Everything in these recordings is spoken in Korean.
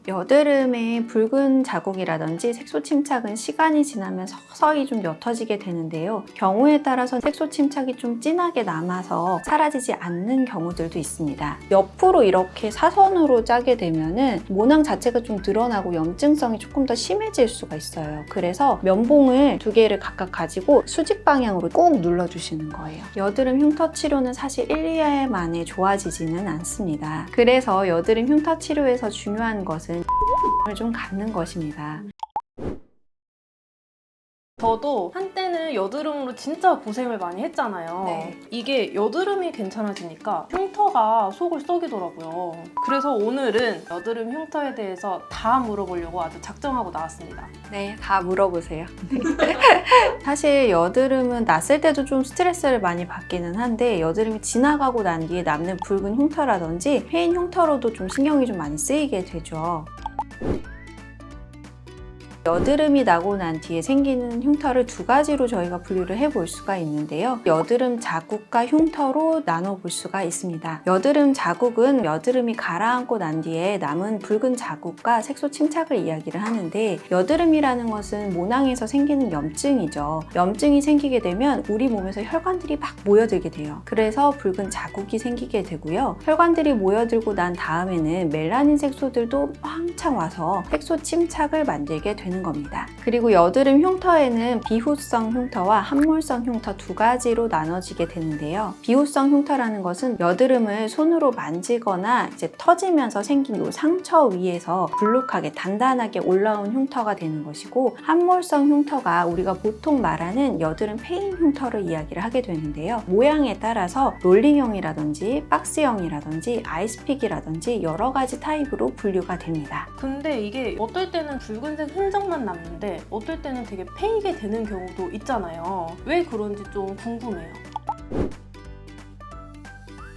여드름에 붉은 자국이라든지 색소 침착은 시간이 지나면 서서히 좀 옅어지게 되는데요. 경우에 따라서 색소 침착이 좀 진하게 남아서 사라지지 않는 경우들도 있습니다. 옆으로 이렇게 사선으로 짜게 되면은 모낭 자체가 좀 드러나고 염증성이 조금 더 심해질 수가 있어요. 그래서 면봉을 2개를 각각 가지고 수직 방향으로 꾹 눌러주시는 거예요. 여드름 흉터 치료는 사실 1, 2회 만에 좋아지지는 않습니다. 그래서 여드름 흉터 치료에서 중요한 것은 좀 갖는 것입니다. 저도 한때는 여드름으로 진짜 고생을 많이 했잖아요. 네. 이게 여드름이 괜찮아지니까 흉터가 속을 썩이더라고요. 그래서 오늘은 여드름 흉터에 대해서 다 물어보려고 아주 작정하고 나왔습니다. 네, 다 물어보세요. 사실 여드름은 났을 때도 좀 스트레스를 많이 받기는 한데 여드름이 지나가고 난 뒤에 남는 붉은 흉터라든지 패인 흉터로도 좀 신경이 좀 많이 쓰이게 되죠. 여드름이 나고 난 뒤에 생기는 흉터를 2가지로 저희가 분류를 해볼 수가 있는데요. 여드름 자국과 흉터로 나눠볼 수가 있습니다. 여드름 자국은 여드름이 가라앉고 난 뒤에 남은 붉은 자국과 색소 침착을 이야기를 하는데, 여드름이라는 것은 모낭에서 생기는 염증이죠. 염증이 생기게 되면 우리 몸에서 혈관들이 막 모여들게 돼요. 그래서 붉은 자국이 생기게 되고요. 혈관들이 모여들고 난 다음에는 멜라닌 색소들도 왕창 와서 색소 침착을 만들게 되는 겁니다. 그리고 여드름 흉터에는 비후성 흉터와 함몰성 흉터 2가지로 나눠지게 되는데요. 비후성 흉터라는 것은 여드름을 손으로 만지거나 이제 터지면서 생긴 이 상처 위에서 불룩하게 단단하게 올라온 흉터가 되는 것이고, 함몰성 흉터가 우리가 보통 말하는 여드름 패인 흉터를 이야기를 하게 되는데요. 모양에 따라서 롤링형이라든지 박스형이라든지 아이스픽이라든지 여러 가지 타입으로 분류가 됩니다. 근데 이게 어떨 때는 붉은색 흔적만 남는데 어떨 때는 되게 패이게 되는 경우도 있잖아요. 왜 그런지 좀 궁금해요.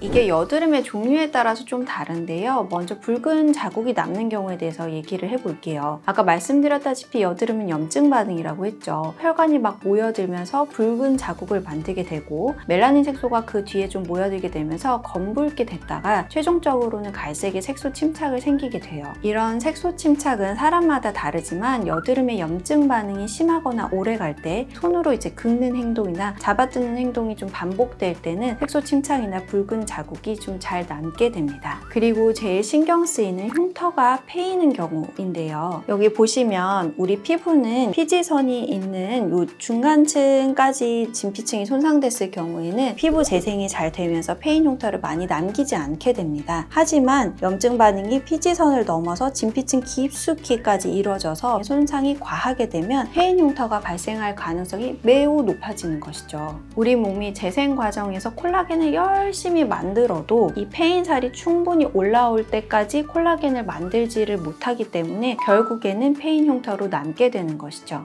이게 여드름의 종류에 따라서 좀 다른데요. 먼저 붉은 자국이 남는 경우에 대해서 얘기를 해볼게요. 아까 말씀드렸다시피 여드름은 염증 반응이라고 했죠. 혈관이 막 모여들면서 붉은 자국을 만들게 되고, 멜라닌 색소가 그 뒤에 좀 모여들게 되면서 검붉게 됐다가 최종적으로는 갈색의 색소 침착을 생기게 돼요. 이런 색소 침착은 사람마다 다르지만 여드름의 염증 반응이 심하거나 오래 갈 때 손으로 이제 긁는 행동이나 잡아뜯는 행동이 좀 반복될 때는 색소 침착이나 붉은 자국이 좀 잘 남게 됩니다. 그리고 제일 신경 쓰이는 흉터가 패이는 경우인데요. 여기 보시면 우리 피부는 피지선이 있는 이 중간층까지 진피층이 손상됐을 경우에는 피부 재생이 잘 되면서 패인 흉터를 많이 남기지 않게 됩니다. 하지만 염증 반응이 피지선을 넘어서 진피층 깊숙이까지 이루어져서 손상이 과하게 되면 패인 흉터가 발생할 가능성이 매우 높아지는 것이죠. 우리 몸이 재생 과정에서 콜라겐을 열심히 만들어도 이 패인살이 충분히 올라올 때까지 콜라겐을 만들지를 못하기 때문에 결국에는 패인 흉터로 남게 되는 것이죠.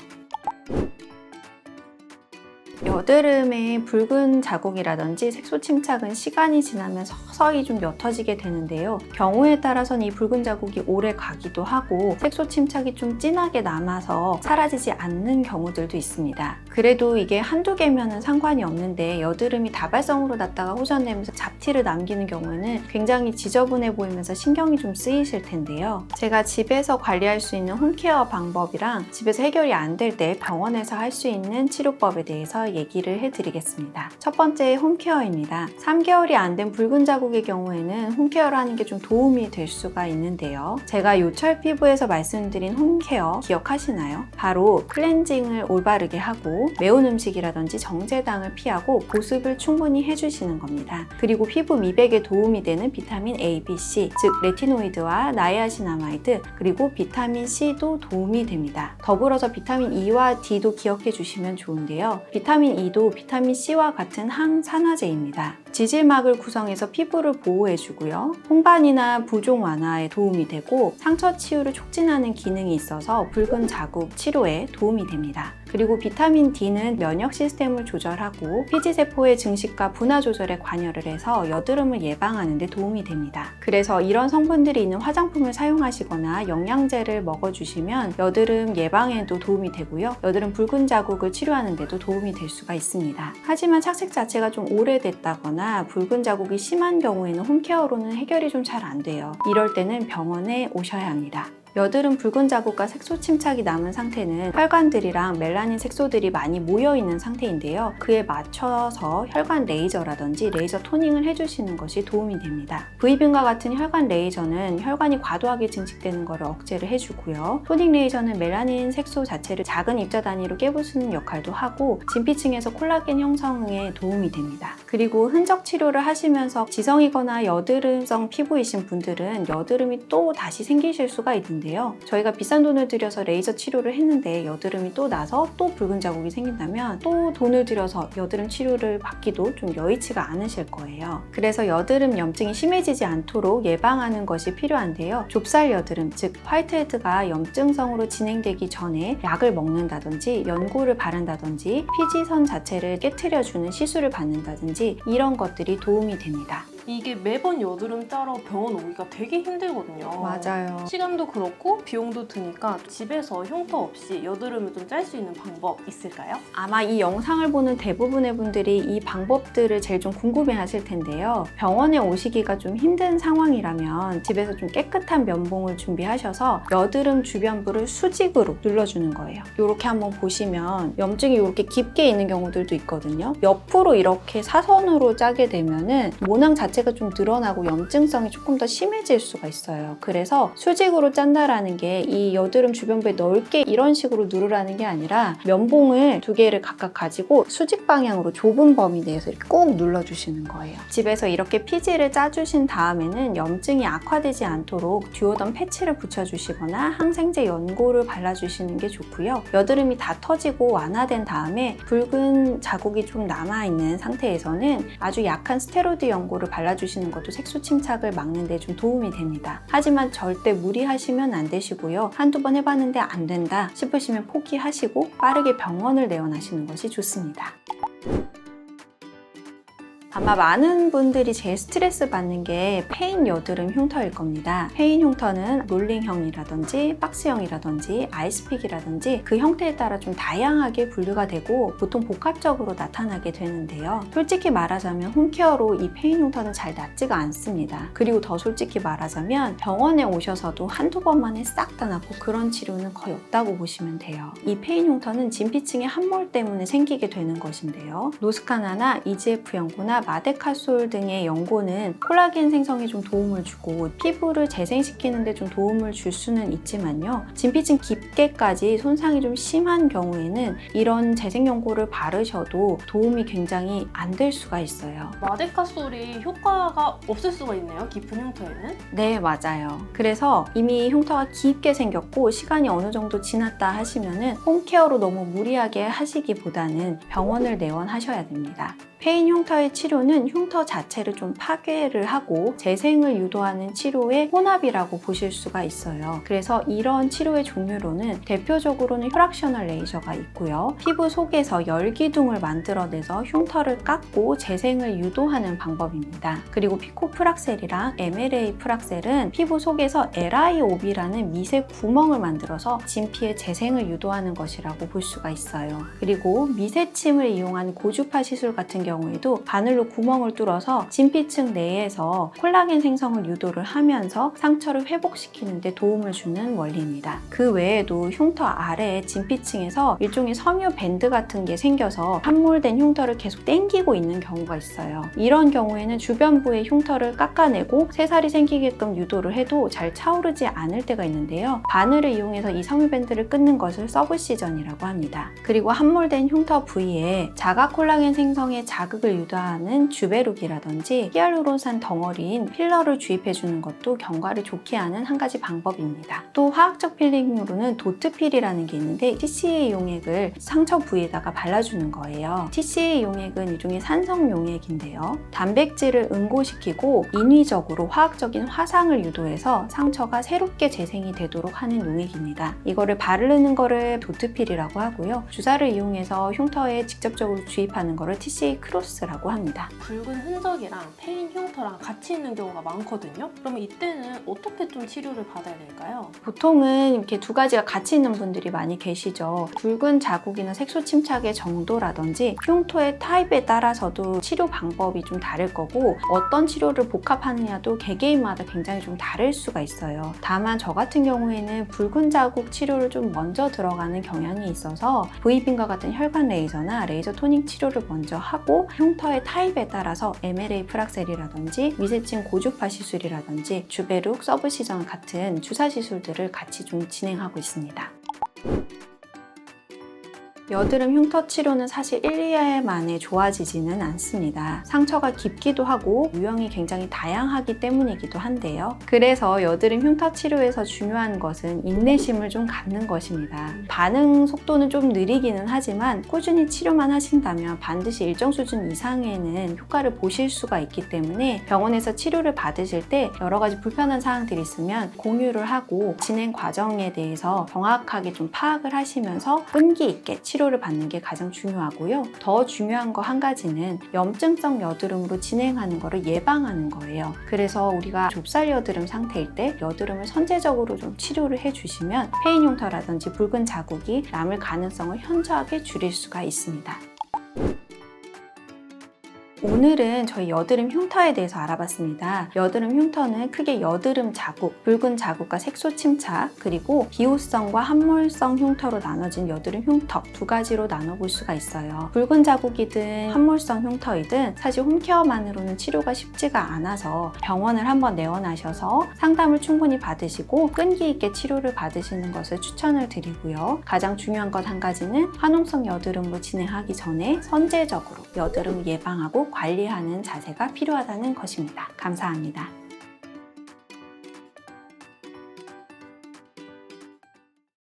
여드름에 붉은 자국이라든지 색소 침착은 시간이 지나면 서서히 좀 옅어지게 되는데요. 경우에 따라서는 이 붉은 자국이 오래 가기도 하고 색소 침착이 좀 진하게 남아서 사라지지 않는 경우들도 있습니다. 그래도 이게 한두 개면은 상관이 없는데 여드름이 다발성으로 났다가 호전되면서 잡티를 남기는 경우에는 굉장히 지저분해 보이면서 신경이 좀 쓰이실 텐데요. 제가 집에서 관리할 수 있는 홈케어 방법이랑 집에서 해결이 안 될 때 병원에서 할 수 있는 치료법에 대해서 얘기를 해드리겠습니다. 첫 번째, 홈케어입니다. 3개월이 안 된 붉은 자국의 경우에는 홈케어를 하는 게 좀 도움이 될 수가 있는데요. 제가 요철 피부에서 말씀드린 홈케어 기억하시나요? 바로 클렌징을 올바르게 하고 매운 음식이라든지 정제당을 피하고 보습을 충분히 해주시는 겁니다. 그리고 피부 미백에 도움이 되는 비타민 A, B, C, 즉 레티노이드와 나이아신아마이드, 그리고 비타민 C도 도움이 됩니다. 더불어서 비타민 E와 D도 기억해 주시면 좋은데요. 비타민 E도 비타민 C와 같은 항산화제입니다. 지질막을 구성해서 피부를 보호해주고요. 홍반이나 부종 완화에 도움이 되고 상처 치유를 촉진하는 기능이 있어서 붉은 자국 치료에 도움이 됩니다. 그리고 비타민 D는 면역 시스템을 조절하고 피지세포의 증식과 분화 조절에 관여를 해서 여드름을 예방하는 데 도움이 됩니다. 그래서 이런 성분들이 있는 화장품을 사용하시거나 영양제를 먹어주시면 여드름 예방에도 도움이 되고요. 여드름 붉은 자국을 치료하는 데도 도움이 될 수가 있습니다. 하지만 착색 자체가 좀 오래됐다거나 붉은 자국이 심한 경우에는 홈케어로는 해결이 좀 잘 안 돼요. 이럴 때는 병원에 오셔야 합니다. 여드름 붉은 자국과 색소 침착이 남은 상태는 혈관들이랑 멜라닌 색소들이 많이 모여있는 상태인데요. 그에 맞춰서 혈관 레이저라든지 레이저 토닝을 해주시는 것이 도움이 됩니다. V빔과 같은 혈관 레이저는 혈관이 과도하게 증식되는 것을 억제를 해주고요. 토닝 레이저는 멜라닌 색소 자체를 작은 입자 단위로 깨부수는 역할도 하고 진피층에서 콜라겐 형성에 도움이 됩니다. 그리고 흔적 치료를 하시면서 지성이거나 여드름성 피부이신 분들은 여드름이 또 다시 생기실 수가 있는데요. 저희가 비싼 돈을 들여서 레이저 치료를 했는데 여드름이 또 나서 또 붉은 자국이 생긴다면 또 돈을 들여서 여드름 치료를 받기도 좀 여의치가 않으실 거예요. 그래서 여드름 염증이 심해지지 않도록 예방하는 것이 필요한데요. 좁쌀 여드름, 즉 화이트헤드가 염증성으로 진행되기 전에 약을 먹는다든지 연고를 바른다든지 피지선 자체를 깨트려주는 시술을 받는다든지 이런 것들이 도움이 됩니다. 이게 매번 여드름 짜러 병원 오기가 되게 힘들거든요. 맞아요. 시간도 그렇고 비용도 드니까 집에서 흉터 없이 여드름을 좀 짤 수 있는 방법 있을까요? 아마 이 영상을 보는 대부분의 분들이 이 방법들을 제일 좀 궁금해 하실 텐데요. 병원에 오시기가 좀 힘든 상황이라면 집에서 좀 깨끗한 면봉을 준비하셔서 여드름 주변부를 수직으로 눌러주는 거예요. 이렇게 한번 보시면 염증이 이렇게 깊게 있는 경우들도 있거든요. 옆으로 이렇게 사선으로 짜게 되면은 모낭 자체가 좀 늘어나고 염증성이 조금 더 심해질 수가 있어요. 그래서 수직으로 짠다라는 게 이 여드름 주변부에 넓게 이런 식으로 누르라는 게 아니라 면봉을 두 개를 각각 가지고 수직 방향으로 좁은 범위 내에서 이렇게 꾹 눌러주시는 거예요. 집에서 이렇게 피지를 짜주신 다음에는 염증이 악화되지 않도록 듀오덤 패치를 붙여주시거나 항생제 연고를 발라주시는 게 좋고요. 여드름이 다 터지고 완화된 다음에 붉은 자국이 좀 남아있는 상태에서는 아주 약한 스테로이드 연고를 발라주시는 것도 색소 침착을 막는 데 좀 도움이 됩니다. 하지만 절대 무리하시면 안 되시고요. 한두 번 해봤는데 안 된다 싶으시면 포기하시고 빠르게 병원을 내원하시는 것이 좋습니다. 아마 많은 분들이 제일 스트레스 받는 게 페인 여드름 흉터일 겁니다. 페인 흉터는 롤링형이라든지 박스형이라든지 아이스픽이라든지 그 형태에 따라 좀 다양하게 분류가 되고 보통 복합적으로 나타나게 되는데요. 솔직히 말하자면 홈케어로 이 페인 흉터는 잘 낫지가 않습니다. 그리고 더 솔직히 말하자면 병원에 오셔서도 한두 번 만에 싹 다 낫고 그런 치료는 거의 없다고 보시면 돼요. 이 페인 흉터는 진피층의 함몰 때문에 생기게 되는 것인데요. 노스카나나 EGF 연고나 마데카솔 등의 연고는 콜라겐 생성에 좀 도움을 주고 피부를 재생시키는 데 좀 도움을 줄 수는 있지만요. 진피층 깊게까지 손상이 좀 심한 경우에는 이런 재생 연고를 바르셔도 도움이 굉장히 안 될 수가 있어요. 마데카솔이 효과가 없을 수가 있네요. 깊은 흉터에는. 네, 맞아요. 그래서 이미 흉터가 깊게 생겼고 시간이 어느 정도 지났다 하시면은 홈케어로 너무 무리하게 하시기보다는 병원을 내원하셔야 됩니다. 페인 흉터의 치료는 흉터 자체를 좀 파괴를 하고 재생을 유도하는 치료의 혼합이라고 보실 수가 있어요. 그래서 이런 치료의 종류로는 대표적으로는 혈액셔널 레이저가 있고요. 피부 속에서 열기둥을 만들어내서 흉터를 깎고 재생을 유도하는 방법입니다. 그리고 피코프락셀이랑 MLA 프락셀은 피부 속에서 LIOB라는 미세 구멍을 만들어서 진피의 재생을 유도하는 것이라고 볼 수가 있어요. 그리고 미세침을 이용한 고주파 시술 같은 경우에도 바늘로 구멍을 뚫어서 진피층 내에서 콜라겐 생성을 유도를 하면서 상처를 회복시키는 데 도움을 주는 원리입니다. 그 외에도 흉터 아래에 진피층에서 일종의 섬유 밴드 같은 게 생겨서 함몰된 흉터를 계속 당기고 있는 경우가 있어요. 이런 경우에는 주변부의 흉터를 깎아내고 새살이 생기게끔 유도를 해도 잘 차오르지 않을 때가 있는데요. 바늘을 이용해서 이 섬유 밴드를 끊는 것을 서브시전이라고 합니다. 그리고 함몰된 흉터 부위에 자가 콜라겐 생성에 자극을 유도하는 주베룩이라든지 히알루론산 덩어리인 필러를 주입해주는 것도 경과를 좋게 하는 한 가지 방법입니다. 또 화학적 필링으로는 도트필이라는 게 있는데 TCA 용액을 상처 부위에다가 발라주는 거예요. TCA 용액은 일종의 산성 용액인데요. 단백질을 응고시키고 인위적으로 화학적인 화상을 유도해서 상처가 새롭게 재생이 되도록 하는 용액입니다. 이거를 바르는 거를 도트필이라고 하고요. 주사를 이용해서 흉터에 직접적으로 주입하는 거를 TCA 크로스라고 합니다. 붉은 흔적이랑 패인 흉터랑 같이 있는 경우가 많거든요. 그러면 이때는 어떻게 좀 치료를 받아야 될까요? 보통은 이렇게 두 가지가 같이 있는 분들이 많이 계시죠. 붉은 자국이나 색소 침착의 정도라든지 흉터의 타입에 따라서도 치료 방법이 좀 다를 거고 어떤 치료를 복합하느냐도 개개인마다 굉장히 좀 다를 수가 있어요. 다만 저 같은 경우에는 붉은 자국 치료를 좀 먼저 들어가는 경향이 있어서 V빔과 같은 혈관 레이저나 레이저 토닝 치료를 먼저 하고 흉터의 타입에 따라서 MLA 프락셀이라든지 미세층 고주파 시술이라든지 주베룩, 서브시전 같은 주사 시술들을 같이 좀 진행하고 있습니다. 여드름 흉터 치료는 사실 1, 2회 만에 좋아지지는 않습니다. 상처가 깊기도 하고 유형이 굉장히 다양하기 때문이기도 한데요. 그래서 여드름 흉터 치료에서 중요한 것은 인내심을 좀 갖는 것입니다. 반응 속도는 좀 느리기는 하지만 꾸준히 치료만 하신다면 반드시 일정 수준 이상에는 효과를 보실 수가 있기 때문에 병원에서 치료를 받으실 때 여러 가지 불편한 사항들이 있으면 공유를 하고 진행 과정에 대해서 정확하게 좀 파악을 하시면서 끈기 있게 치료를 받는 게 가장 중요하고요. 더 중요한 거 한 가지는 염증성 여드름으로 진행하는 거를 예방하는 거예요. 그래서 우리가 좁쌀 여드름 상태일 때 여드름을 선제적으로 좀 치료를 해주시면 패인 흉터라든지 붉은 자국이 남을 가능성을 현저하게 줄일 수가 있습니다. 오늘은 저희 여드름 흉터에 대해서 알아봤습니다. 여드름 흉터는 크게 여드름 자국, 붉은 자국과 색소 침착, 그리고 기호성과 함몰성 흉터로 나눠진 여드름 흉터 두 가지로 나눠볼 수가 있어요. 붉은 자국이든 함몰성 흉터이든 사실 홈케어만으로는 치료가 쉽지가 않아서 병원을 한번 내원하셔서 상담을 충분히 받으시고 끈기 있게 치료를 받으시는 것을 추천을 드리고요. 가장 중요한 것 한 가지는 화농성 여드름으로 진행하기 전에 선제적으로 여드름을 예방하고 관리하는 자세가 필요하다는 것입니다. 감사합니다.